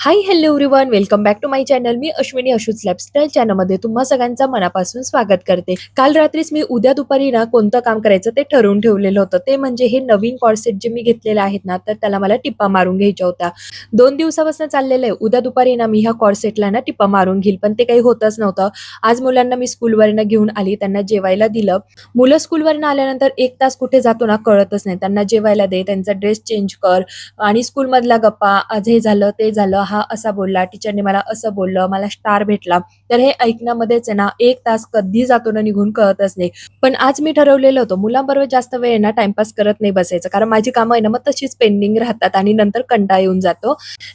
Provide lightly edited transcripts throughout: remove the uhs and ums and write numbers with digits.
High hello everyone, welcome back to my channel. मी Ashwini Ashu's lifestyle चॅनलमध्ये तुम्हा सगळ्यांचं मनापासून स्वागत करते. काल रात्रीच मी उद्या दुपारी ना कोणतं काम करायचं ते ठरवून ठेवलेलं होतं. ते म्हणजे हे नवीन कॉर्सेट जे मी घेतलेले आहेत ना, तर त्याला मला टिप्पा मारून घ्यायच्या होत्या. 2 दिवसापासून चाललेलं आहे. उद्या दुपारी ना मी ह्या कॉर्सेटला ना टिप्पा मारून घेईल, पण ते काही होतच नव्हतं. आज मुलांना मी स्कूलवरनं घेऊन आली, त्यांना जेवायला दिलं. मुलं स्कूलवरनं आल्यानंतर 1 तास कुठे जातो ना कळतच नाही. त्यांना जेवायला दे, त्यांचा ड्रेस चेंज कर आणि स्कूलमधल्या गप्पा, आज हे झालं, ते झालं, हा असा बोलला, टीचरने मला असं बोललं, मला स्टार भेटला. तर हे ऐकण्यामध्येच आहे ना 1 तास कधी जातो ना निघून कळतच नाही. पण आज मी ठरवलेलं होतं मुलांबरोबर जास्त वेळ आहे ना टाईमपास करत नाही बसायचं. कारण माझी कामं आहे ना मग तशीच पेंडिंग राहतात आणि नंतर कंटाळा येऊन जातो.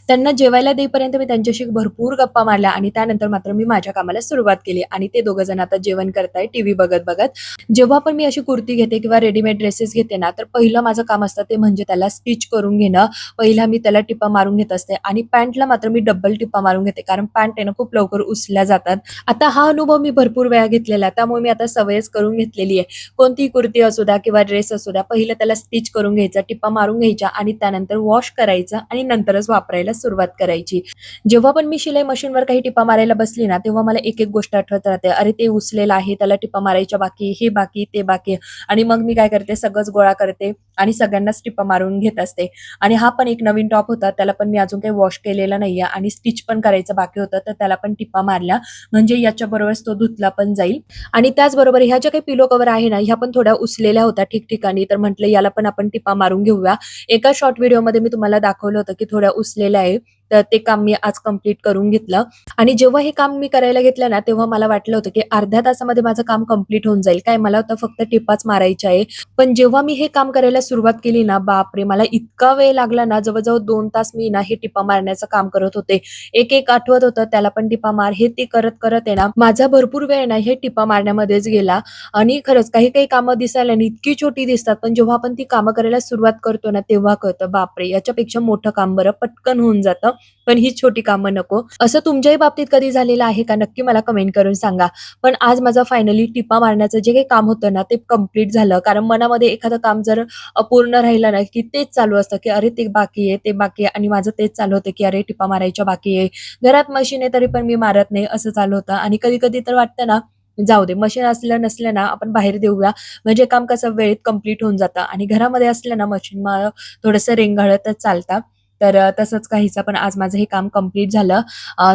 त्यांना जेवायला देईपर्यंत मी त्यांच्याशी भरपूर गप्पा मारल्या आणि त्यानंतर मात्र मी माझ्या कामाला सुरुवात केली आणि ते दोघं जण आता जेवण करतायत टीव्ही बघत-बघत. जेव्हा पण मी अशी कुर्ती घेते किंवा रेडीमेड ड्रेसेस घेते ना, तर पहिलं माझं काम असतं ते म्हणजे त्याला स्टिच करून घेणं. पहिला मी त्याला टिपा मारून घेत असते आणि पॅन्टला मात्र मी डबल टिपा मारून घेते कारण पॅन्ट आहे ना खूप लवकर उसल्या जातात. आता हा अनुभव मी भरपूर वेळा घेतलेला आहे, त्यामुळे मी आता सवयच करून घेतलेली आहे. कोणतीही कुर्ती असू द्या किंवा ड्रेस असू द्या, पहिलं त्याला स्टिच करून घ्यायचं, टिपा मारून घ्यायच्या आणि त्यानंतर वॉश करायचं आणि नंतरच वापरायला सुरुवात करायची. जेव्हा पण मी शिलाई मशीनवर काही टिपा मारायला बसली ना, तेव्हा मला एक-एक गोष्ट आठवत राहते. अरे, ते उचलेलं आहे, त्याला टिपा मारायच्या बाकी, हे बाकी, ते बाकी आणि मग मी काय करते, सगळंच गोळा करते आणि सगळ्यांनाच टिपा मारून घेत असते. आणि हा पण एक नवीन टॉप होता. त्याला पण मी अजून काही वॉश केलेला नाहीये आणि स्टिच पण करायचं बाकी होतं. तर त्याला पण टिपा मारल्या, म्हणजे याच्याबरोबरच तो धुतला पण जाईल. आणि त्याचबरोबर ह्या ज्या काही पिलो कव्हर आहे ना, ह्या पण थोड्या उसलेल्या होत्या ठिकठिकाणी. तर म्हटलं याला पण आपण टिपा मारून घेऊया. एका शॉर्ट व्हिडिओमध्ये मी तुम्हाला दाखवलं होतं, की थोड्या उसलेल्या आहे. तर ते काम मी आज कंप्लीट करून घेतलं. आणि जेव्हा हे काम मी करायला घेतलं ना, तेव्हा मला वाटलं होतं, की अर्ध्या तासामध्ये माझं काम कंप्लीट होऊन जाईल. काय मला आता फक्त टिपाच मारायच्या आहे. पण जेव्हा मी हे काम करायला सुरुवात केली ना, बापरे! मला इतका वेळ लागला ना, जवळ-जवळ 2 तास मी ना हे टिपा मारण्याचं काम करत होते. एक-एक आठवत होतं, त्याला पण टिपा मार, हे ते करत-करत आहे ना, माझा भरपूर वेळ ना हे टिपा मारण्यामध्येच गेला. आणि खरंच काही-काही कामं दिसायला ना इतकी छोटी दिसतात, पण जेव्हा आपण ती कामं करायला सुरुवात करतो ना, तेव्हा कळतं, बापरे! याच्यापेक्षा मोठं काम बरं, पटकन होऊन जातं. पण ही छोटी कामं नको. असं तुमच्याही बाबतीत कधी झालेलं आहे का? नक्की मला कमेंट करून सांगा. पण आज माझं फायनली टिपा मारण्याचं जे काही काम होतं ना, ते कंप्लीट झालं. कारण मनामध्ये एखादं काम जर अपूर्ण राहिलं ना, की तेच चालू असतं, की अरे ते बाकी आहे, ते बाकी आहे आणि माझं तेच चालू होतं, की अरे टिपा मारायच्या बाकी आहे. घरात मशीन आहे तरी पण मी मारत नाही असं चालू होतं आणि कधी-कधी तर वाटतं ना, जाऊ दे मशीन असलं नसलं ना, आपण बाहेर देऊया. म्हणजे काम कसं वेळेत कंप्लीट होऊन जातं आणि घरामध्ये असलं ना मशीन मग थोडंसं रेंगाळतच चालतं. तर तसंच काहीसं पण आज माझं हे काम कंप्लीट झालं.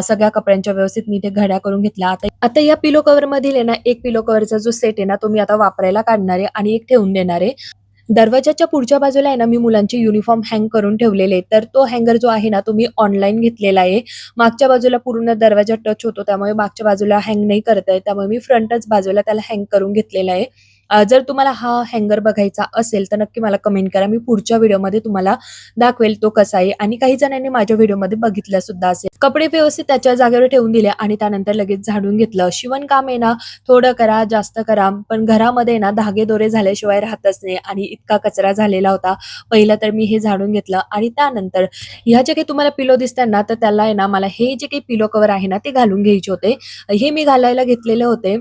सगळ्या कपड्यांच्या व्यवस्थित मी इथे घड्या करून घेतल्या. आता आता या पिलो कव्हरमधील आहे ना, एक पिलो कव्हरचा जो सेट आहे ना, तो मी आता वापरायला काढणार आहे आणि एक ठेवून देणार आहे. दरवाजाच्या पुढच्या बाजूला आहे ना, मी मुलांचे युनिफॉर्म हँग करून ठेवलेले आहेत. तर तो हँगर जो आहे ना, तो मी ऑनलाईन घेतलेला आहे. मागच्या बाजूला पूर्ण दरवाजा टच होतो, त्यामुळे मागच्या बाजूला हँग नाही करता येत. त्यामुळे मी फ्रंटच बाजूला त्याला हँग करून घेतलेला आहे. जर तुम्हाला हा हँगर बघायचा असेल, तर नक्की मला कमेंट करा. मी पुढच्या व्हिडिओमध्ये तुम्हाला दाखवेल तो कसा आहे आणि काही जणांनी माझ्या व्हिडिओमध्ये बघितलं सुद्धा असेल. कपडे व्यवस्थित त्याच्या जागेवर ठेवून दिले आणि त्यानंतर लगेच झाडून घेतलं. शिवणकाम आहे ना, थोडं करा, जास्त करा, पण घरामध्ये ना धागेदोरे झाल्याशिवाय राहतच नाही आणि इतका कचरा झालेला होता. पहिलं तर मी हे झाडून घेतलं आणि त्यानंतर ह्या जे काही तुम्हाला पिलो दिसतात ना, तर त्याला आहे ना, मला हे जे काही पिलो कव्हर आहे ना, ते घालून घ्यायचे होते. हे मी घालायला घेतलेले होते.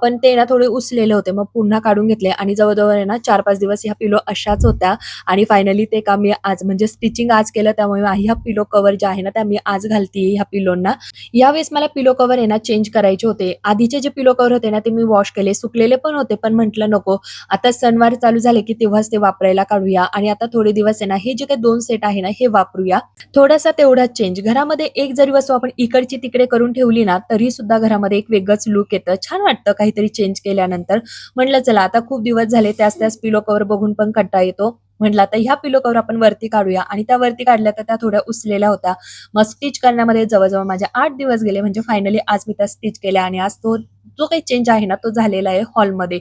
पण ते ना थोडे उसलेले होते. मग पुन्हा काढून घेतले आणि जवळ आहे ना 4-5 दिवस ह्या पिलो अशाच होत्या आणि फायनली ते काम मी आज म्हणजे स्टिचिंग आज केलं. त्यामुळे ह्या पिलो कव्हर ज्या आहे ना, त्या मी आज घालतीये ह्या पिलोंना. यावेळेस मला पिलो कव्हर आहे ना चेंज करायचे होते. आधीचे जे पिलो कव्हर होते ना, ते मी वॉश केले. सुकलेले पण होते, पण म्हटलं नको. आता सणवार चालू झाले, की तेव्हाच ते वापरायला काढूया आणि आता थोडे दिवस आहे ना, हे जे काही 2 सेट आहे ना, हे वापरूया. थोडासा तेवढाच चेंज. घरामध्ये एक जरी वस्तू आपण इकडची तिकडे करून ठेवली ना, तरी सुद्धा घरामध्ये एक वेगळंच लूक येतं. छान वाटतं काहीतरी चेंज केल्यानंतर. म्हटलं चला आता खूप दिवस झाले त्याच-त्याच पिलो कव्हर बघून पण कंटाळा येतो. म्हटलं आता ह्या पिलो कव्हर आपण वरती काढूया आणि त्या वरती काढल्या तर त्या थोड्या उसलेल्या होत्या. मग स्टिच करण्यामध्ये जवळ माझे 8 दिवस गेले. म्हणजे फायनली आज मी त्या स्टिच केल्या आणि आज तो जो काही चेंज आहे ना, तो झालेला आहे हॉलमध्ये.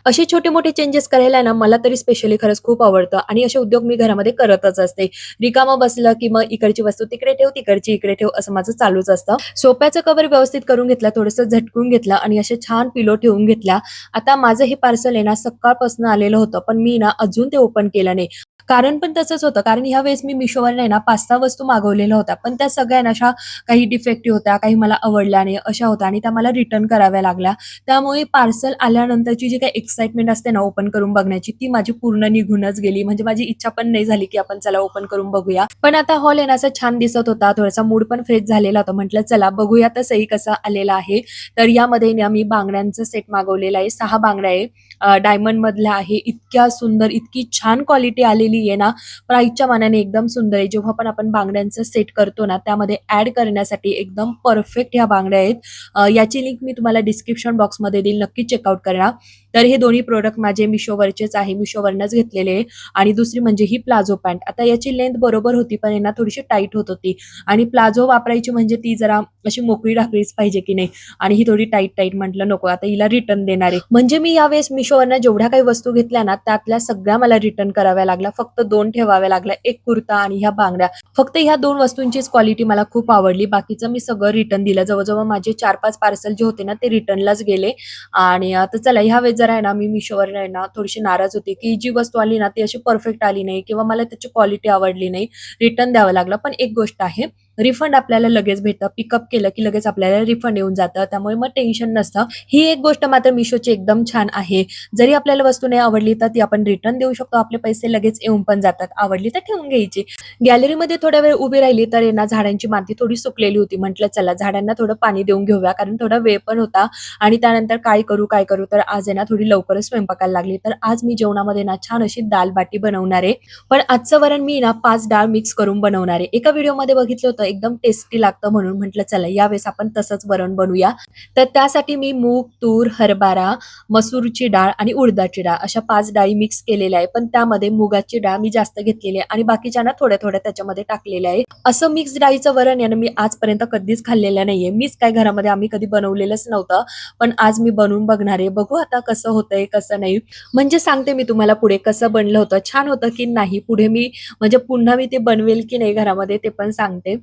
असे छोटे-मोठे चेंजेस करायला ना मला तरी स्पेशली खरंच खूप आवडतं आणि असे उद्योग मी घरामध्ये करतच असते. रिकामं बसलं की मग इकडची वस्तू तिकडे ठेव, तिकडची इकडे ठेव असं माझं चालूच असतं. सोफ्याचं कव्हर व्यवस्थित करून घेतलं, थोडंसं झटकून घेतलं आणि असे छान पिलो ठेवून घेतल्या. आता माझं हे पार्सल आहे ना सकाळपासून आलेलं होतं, पण मी ना अजून ते ओपन केलं नाही. कारण पण तसंच होतं, कारण ह्यावेळेस मी Mishoवर नाही ना 5-6 वस्तू मागवलेल्या होत्या, पण त्या सगळ्या ना अशा काही डिफेक्टिव्ह होत्या, काही मला आवडल्या नाही अशा होत्या आणि त्या मला रिटर्न कराव्या लागल्या. त्यामुळे पार्सल आल्यानंतरची जी काही एक्साइटमेंट असते ना ओपन करून बघण्याची, ती माझी पूर्ण निघूनच गेली. म्हणजे माझी इच्छा पण नाही झाली की आपण चला ओपन करून बघूया. पण आता हॉल आहे ना असा छान दिसत होता, थोडासा मूड पण फ्रेश झालेला होता. म्हटलं चला बघूया तर सही कसा आलेला आहे. तर यामध्ये ना मी बांगड्यांचा सेट मागवलेला आहे. 6 बांगड्या आहे. डायमंड मधल्या आहे. इतक्या सुंदर, इतकी छान क्वालिटी आलेली आहे ना, प्राईसच्या मानाने एकदम सुंदर आहे. जेव्हा पण आपण बांगड्यांचं सेट करतो ना, त्यामध्ये ॲड करण्यासाठी एकदम परफेक्ट ह्या बांगड्या आहेत. याची लिंक मी तुम्हाला डिस्क्रिप्शन बॉक्समध्ये देईल. नक्की चेकआउट करा. तर हे दोन्ही प्रोडक्ट माझे मिशोवरचेच आहे. मिशोवरनंच घेतलेले आहे. आणि दुसरी म्हणजे ही प्लाझो पॅन्ट. आता याची लेंथ बरोबर होती, पण आहे थोडीशी टाईट होत होती. आणि प्लाझो वापरायची म्हणजे ती जरा अशी मोकळी-ढाकळीच पाहिजे की नाही. आणि ही थोडी टाईट म्हटलं नको, आता हिला रिटर्न देणार आहे. म्हणजे मी यावेळेस मिशोवरनं जेवढ्या काही वस्तू घेतल्या ना, त्यातल्या सगळ्या मला रिटर्न कराव्या लागल्या. फक्त 2 ठेवाव्या लागल्या. एक कुर्ता आणि ह्या बांगड्या. फक्त ह्या 2 वस्तूंचीच क्वालिटी मला खूप आवडली. बाकीचं मी सगळं रिटर्न दिलं. जवळ-जवळ माझे 4-5 पार्सल जे होते ना, ते रिटर्नलाच गेले. आणि आता चला ह्यावेळेस जरा आहे ना, मी मिशोवरनं आहे ना थोडीशी नाराज होते, की जी वस्तू आली ना, ती अशी परफेक्ट आली नाही किंवा मला त्याची क्वालिटी आवडली नाही. रिटर्न द्यावं लागलं. पण एक गोष्ट आहे, रिफंड आपल्याला लगेच भेटतं. पिकअप केलं की लगेच आपल्याला रिफंड येऊन जातं. त्यामुळे मग टेन्शन नसतं. ही एक गोष्ट मात्र मिशोची एकदम छान आहे. जरी आपल्याला वस्तू नाही आवडली तर ती आपण रिटर्न देऊ शकतो. आपले पैसे लगेच येऊन पण जातात. आवडली तर ठेवून घ्यायची. गॅलरीमध्ये थोडा वेळ उभी राहिली तर आहे ना झाडांची माती थोडी सुकलेली होती. म्हटलं चला झाडांना थोडं पाणी देऊन घेऊया, कारण थोडा वेळ पण होता. आणि त्यानंतर काय करू तर आज आहे ना थोडी लवकरच स्वयंपाकाला लागली. तर आज मी जेवणामध्ये ना छान अशी दाल बाटी बनवणार आहे. पण आजचं वरण मी ना 5 डाळ मिक्स करून बनवणार आहे. एका व्हिडिओमध्ये बघितलं होतं एकदम टेस्टी लागतं, म्हणून म्हटलं चला यावेळेस आपण तसंच वरण बनवूया. तर त्यासाठी मी मूग, तूर, हरभरा, मसूरची डाळ आणि उडदाची डाळ अशा 5 डाळी मिक्स केलेल्या आहे. पण त्यामध्ये मुगाची डाळ मी जास्त घेतलेली आहे आणि बाकीच्या ना थोड्या-थोड्या त्याच्यामध्ये टाकलेल्या आहे. असं मिक्स डाळीचं वरण आहे ना मी आजपर्यंत कधीच खाल्लेलं नाहीये. मीच काय घरामध्ये आम्ही कधी बनवलेलंच नव्हतं. पण आज मी बनवून बघणार आहे. बघू आता कसं होतंय, कसं नाही. म्हणजे सांगते मी तुम्हाला पुढे कसं बनलं होतं, छान होतं की नाही. पुढे मी म्हणजे पुन्हा मी ते बनवेल की नाही घरामध्ये ते पण सांगते.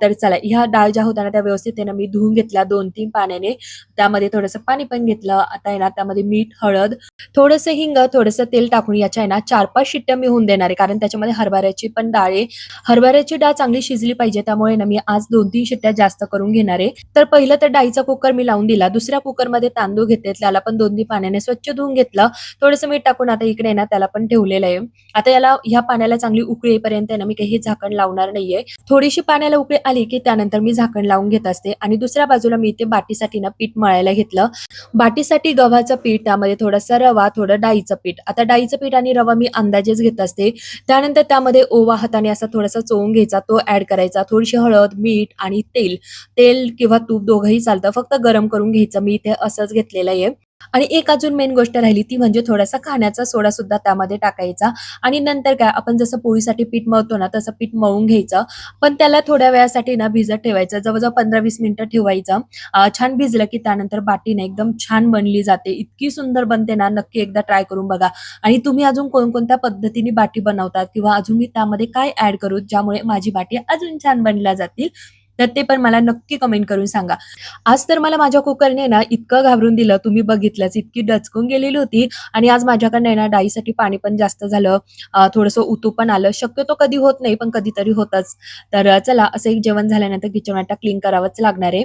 तर चला ह्या डाळ ज्या होत्या ना त्या व्यवस्थित आहे ना मी धुवून घेतल्या 2-3 पाण्याने. त्यामध्ये थोडंसं पाणी पण घेतलं. आता आहे ना त्यामध्ये मीठ, हळद, थोडंसं हिंग, थोडंसं तेल टाकून याच्या आहे ना 4-5 शिट्ट्या मी होऊन देणार आहे. कारण त्याच्यामध्ये हरभऱ्याची पण डाळ आहे. हरभऱ्याची डाळ चांगली शिजली पाहिजे, त्यामुळे ना मी आज 2-3 शिट्ट्या जास्त करून घेणार आहे. तर पहिलं तर डाळीचा कुकर मी लावून दिला. दुसऱ्या कुकरमध्ये तांदूळ घेतले. त्याला पण 2-3 पाण्याने स्वच्छ धुवून घेतलं. थोडंसं मीठ टाकून आता इकडे ना त्याला पण ठेवलेलं आहे. आता याला ह्या पाण्याला चांगली उकळी येईपर्यंत आहे ना मी काही झाकण लावणार नाहीये. थोडीशी पाण्याला उकळी आली की त्यानंतर मी झाकण लावून घेत असते. आणि दुसऱ्या बाजूला मी इथे बाटीसाठी ना पीठ मळायला घेतलं. बाटीसाठी गव्हाचं पीठ, त्यामध्ये थोडासा रवा, थोडं डाळीचं पीठ. आता डाळीचं पीठ आणि रवा मी अंदाजेच घेत असते. त्यानंतर त्यामध्ये ओवा हाताने असा थोडासा चोळून घ्यायचा, तो ऍड करायचा. थोडीशी हळद, मीठ आणि तेल. तेल किंवा तूप दोघंही चालतं, फक्त गरम करून घ्यायचं. मी इथे असंच घेतलेलं आहे. आणि एक अजून मेन गोष्ट राहिली ती म्हणजे थोडासा खाण्याचा सोडा सुद्धा त्यामध्ये टाकायचा. आणि नंतर काय आपण जसं पोळीसाठी पीठ मळतो ना तसं पीठ मळून घ्यायचं. पण त्याला थोड्या वेळासाठी ना भिजत ठेवायचं, जवळजवळ 15-20 मिनिटं ठेवायचं. छान भिजलं की त्यानंतर बाटी ना एकदम छान बनली जाते. इतकी सुंदर बनते ना, नक्की एकदा ट्राय करून बघा. आणि तुम्ही अजून कोणकोणत्या पद्धतीने बाटी बनवतात किंवा अजून मी त्यामध्ये काय ऍड करू ज्यामुळे माझी बाटी अजून छान बनल्या जातील, तर ते पण मला नक्की कमेंट करून सांगा. आज तर मला माझ्या कुकरने ना इतकं घाबरून दिलं, तुम्ही बघितलंच, इतकी डचकून गेलेली होती. आणि आज माझ्याकडनं आहे ना डाळीसाठी पाणी पण जास्त झालं. थोडंसं उतू पण आलं. शक्यतो कधी होत नाही, पण कधीतरी होतंच. तर चला असं एक जेवण झाल्यानंतर किचन वाटा क्लीन करावंच लागणार आहे.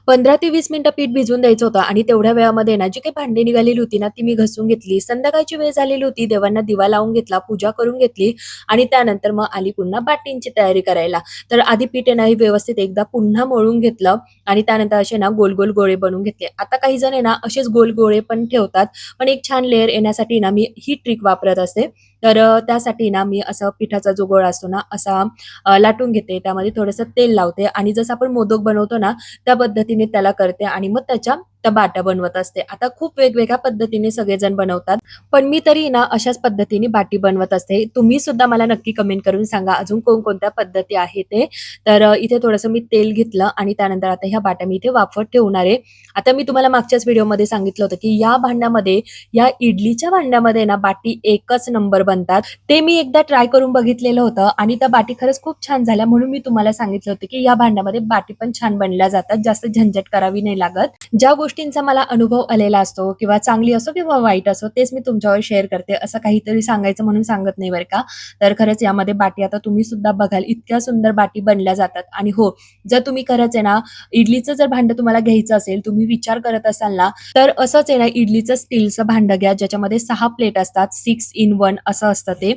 15 ते 20 मिनिटं पीठ भिजवून द्यायचं होतं आणि तेवढ्या वेळामध्ये ना जी काही भांडी निघालेली होती ना ती मी घासून घेतली. संध्याकाळची वेळ झालेली होती. देवांना दिवा लावून घेतला, पूजा करून घेतली आणि त्यानंतर मग आली पुन्हा बाटींची तयारी करायला. तर आधी पीठ आहे ना हे व्यवस्थित एकदा पुन्हा मळून घेतलं आणि त्यानंतर असे ना गोल-गोल गोळे बनवून घेतले. आता काही जण आहे ना असेच गोल गोळे पण ठेवतात. पण एक छान लेयर येण्यासाठी ना मी ही ट्रिक वापरत असते. तर त्यासाठी ना मी असं पिठाचा जो गोळा असतो ना असा लाटून घेते. त्यामध्ये थोडंसं तेल लावते आणि जसं आपण मोदक बनवतो ना त्या पद्धतीने त्याला करते आणि मग त्या बाट्या बनवत असते. आता खूप वेगवेगळ्या पद्धतीने सगळेजण बनवतात. पण मी तरी ना अशाच पद्धतीने बाटी बनवत असते. तुम्ही सुद्धा मला नक्की कमेंट करून सांगा अजून कोणकोणत्या पद्धती आहेत ते. तर इथे थोडंसं मी तेल घेतलं आणि त्यानंतर आता ह्या बाट्या मी इथे वाफवत ठेवणार आहे. आता मी तुम्हाला मागच्याच व्हिडिओमध्ये सांगितलं होतं की या भांड्यामध्ये, या इडलीच्या भांड्यामध्ये ना बाटी एकच नंबर बनतात. ते मी एकदा ट्राय करून बघितलेलं होतं आणि त्या बाटी खरंच खूप छान झाल्या, म्हणून मी तुम्हाला सांगितलं होतं की या भांड्यामध्ये बाटी पण छान बनल्या जातात. जास्त झंझट करावी नाही लागत. ज्या गोष्टींचा मला अनुभव आलेला असतो किंवा चांगली असो किंवा वाईट असो, तेच मी तुमच्यावर शेअर करते. असं काहीतरी सांगायचं म्हणून सांगत नाही बरं का. तर खरंच यामध्ये बाटी आता तुम्ही सुद्धा बघाल इतक्या सुंदर बाटी बनल्या जातात. आणि हो, जर तुम्ही खरंच आहे ना, इडलीचं जर भांडं तुम्हाला घ्यायचं असेल, तुम्ही विचार करत असाल ना, तर असंच आहे ना, इडलीचं स्टीलचं भांडं घ्या, ज्याच्यामध्ये 6 प्लेट असतात. 6 in 1 असं असतं ते.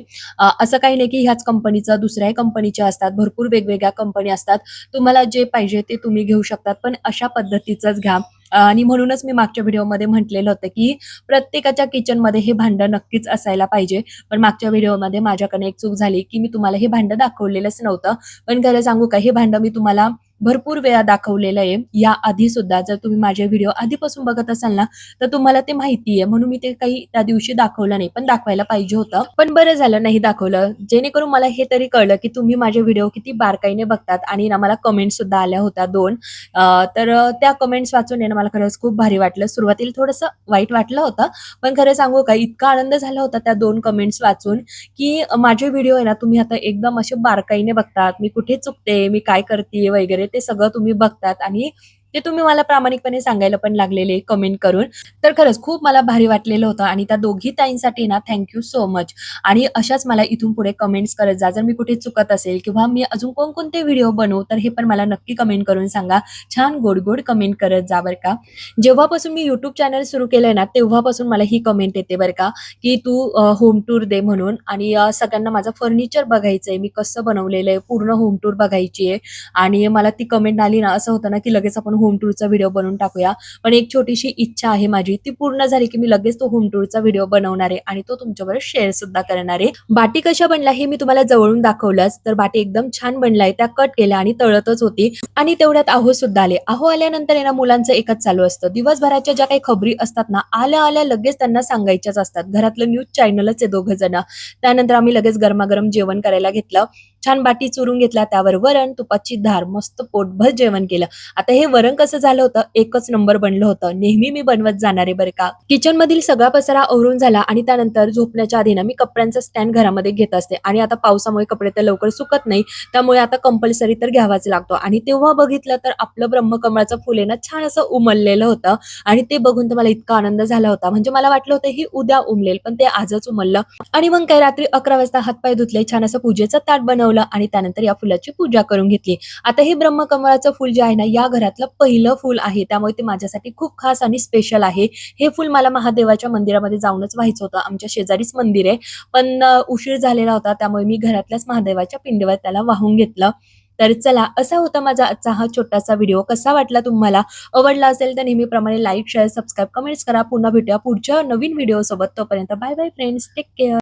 असं काही नाही की ह्याच कंपनीचं, दुसऱ्याही कंपनीचे असतात. भरपूर वेगवेगळ्या कंपनी असतात. तुम्हाला जे पाहिजे ते तुम्ही घेऊ शकतात, पण अशा पद्धतीचंच घ्या. आणि म्हणूनच मी मागच्या व्हिडिओमध्ये म्हटलेलं होतं की प्रत्येकाच्या किचनमध्ये हे भांडं नक्कीच असायला पाहिजे. पण मागच्या व्हिडिओमध्ये माझ्याकडनं एक चूक झाली की मी तुम्हाला हे भांडं दाखवलेलंच नव्हतं. पण खरं सांगू का, हे भांडं मी तुम्हाला भरपूर वेळा दाखवलेलं आहे. या आधी सुद्धा जर तुम्ही माझे व्हिडिओ आधीपासून बघत असाल ना, तर तुम्हाला ते माहिती आहे. म्हणून मी ते काही त्या दिवशी दाखवलं नाही. पण दाखवायला पाहिजे होतं. पण बरं झालं नाही दाखवलं. जेणेकरून मला हे तरी कळलं की तुम्ही माझे व्हिडिओ किती बारकाईने बघतात. आणि ना मला कमेंट्स सुद्धा आल्या होत्या 2. त्या कमेंट्स वाचून आहे ना, मला खरंच खूप भारी वाटलं. सुरुवातीला थोडंसं वाईट वाटलं होतं. पण खरं सांगू का, इतका आनंद झाला होता त्या 2 कमेंट्स वाचून, की माझे व्हिडिओ आहे ना, तुम्ही आता एकदम असे बारकाईने बघतात. मी कुठे चुकते, मी काय करतीये वगैरे ते सगळं तुम्ही बघतात आणि ते तुम्ही मला प्रामाणिकपणे सांगायला पण लागलेले कमेंट करून. तर खरंच खूप मला भारी वाटलेलं होतं आणि त्या दोघी ताईंसाठी ना थँक यू सो मच. आणि अशाच मला इथून पुढे कमेंट्स करत जा. जर मी कुठे चुकत असेल किंवा मी अजून कोणकोणते व्हिडिओ बनवू, तर हे पण मला नक्की कमेंट करून सांगा. छान गोड-गोड कमेंट करत जा बरं का. जेव्हापासून मी YouTube चॅनल सुरू केलंय ना, तेव्हापासून मला ही कमेंट येते बरं का, की तू होम टूर दे म्हणून. आणि सगळ्यांना माझं फर्निचर बघायचंय, मी कसं बनवलेलं आहे, पूर्ण होम टूर बघायची आहे. आणि मला ती कमेंट आली ना, असं होतं ना, की लगेच आपण होम टूरचा व्हिडिओ बनवून टाकूया. पण एक छोटीशी इच्छा आहे माझी, ती पूर्ण झाली की मी लगेच तो होम टूरचा व्हिडिओ बनवणार आहे आणि तो तुमच्याबरोबर शेअर सुद्धा करणार आहे. बाटी कशा बनल्या हे मी तुम्हाला जवळून दाखवलंच. तर बाटी एकदम छान बनलाय. त्या कट केल्या आणि तळतच होती. आणि तेवढ्यात आहो सुद्धा आले. आहो आल्यानंतर आहे ना, मुलांचं एकच चालू असतं. दिवसभराच्या ज्या काही खबरी असतात ना, आल्या-आल्या लगेच त्यांना सांगायच्याच असतात. घरातलं न्यूज चॅनलच आहे दोघं जण. त्यानंतर आम्ही लगेच गरमागरम जेवण करायला घेतलं. छान बाटी चुरून घेतला, त्यावर वरण, तुपाची धार, मस्त पोटभर जेवण केलं. आता हे वरण कसं झालं होतं, एकच नंबर बनलं होतं. नेहमी मी बनवत जाणार आहे बरं का. किचनमधील सगळा पसारा आवरून झाला आणि त्यानंतर झोपण्याच्या आधी ना मी कपड्यांचा स्टँड घरामध्ये घेत असते आणि आता पावसामुळे कपडे तर लवकर सुकत नाही. त्यामुळे आता कंपल्सरी तर घ्यावाच लागतो. आणि तेव्हा बघितलं तर आपलं ब्रह्मकमळाचं फुल आहे ना, छान असं उमललेलं होतं आणि ते बघून तर मला इतका आनंद झाला होता. म्हणजे मला वाटलं होतं ही उद्या उमलेल, पण ते आजच उमललं. आणि मग काय, रात्री 11 वाजता हातपाय धुतले, छान असं पूजेचं ताट बनवलं आणि त्यानंतर या फुलाची पूजा करून घेतली. आता हे ब्रह्मकमळाचं फुल जे आहे ना, या घरातलं पहिलं फुल आहे. त्यामुळे ते माझ्यासाठी खूप खास आणि स्पेशल आहे. हे फुल मला महादेवाच्या मंदिरामध्ये जाऊनच व्हायचं होतं. आमच्या शेजारीच मंदिर आहे. पण उशीर झालेला होता, त्यामुळे मी घरातल्याच महादेवाच्या पिंडीवर त्याला वाहून घेतलं. तर चला, असा होता माझा आजचा हा छोटासा व्हिडिओ. कसा वाटला तुम्हाला? आवडला असेल तर नेहमीप्रमाणे लाईक, शेअर, सबस्क्राईब, कमेंट्स करा. पुन्हा भेटूया पुढच्या नवीन व्हिडिओ सोबत. तोपर्यंत bye bye friends. Take care.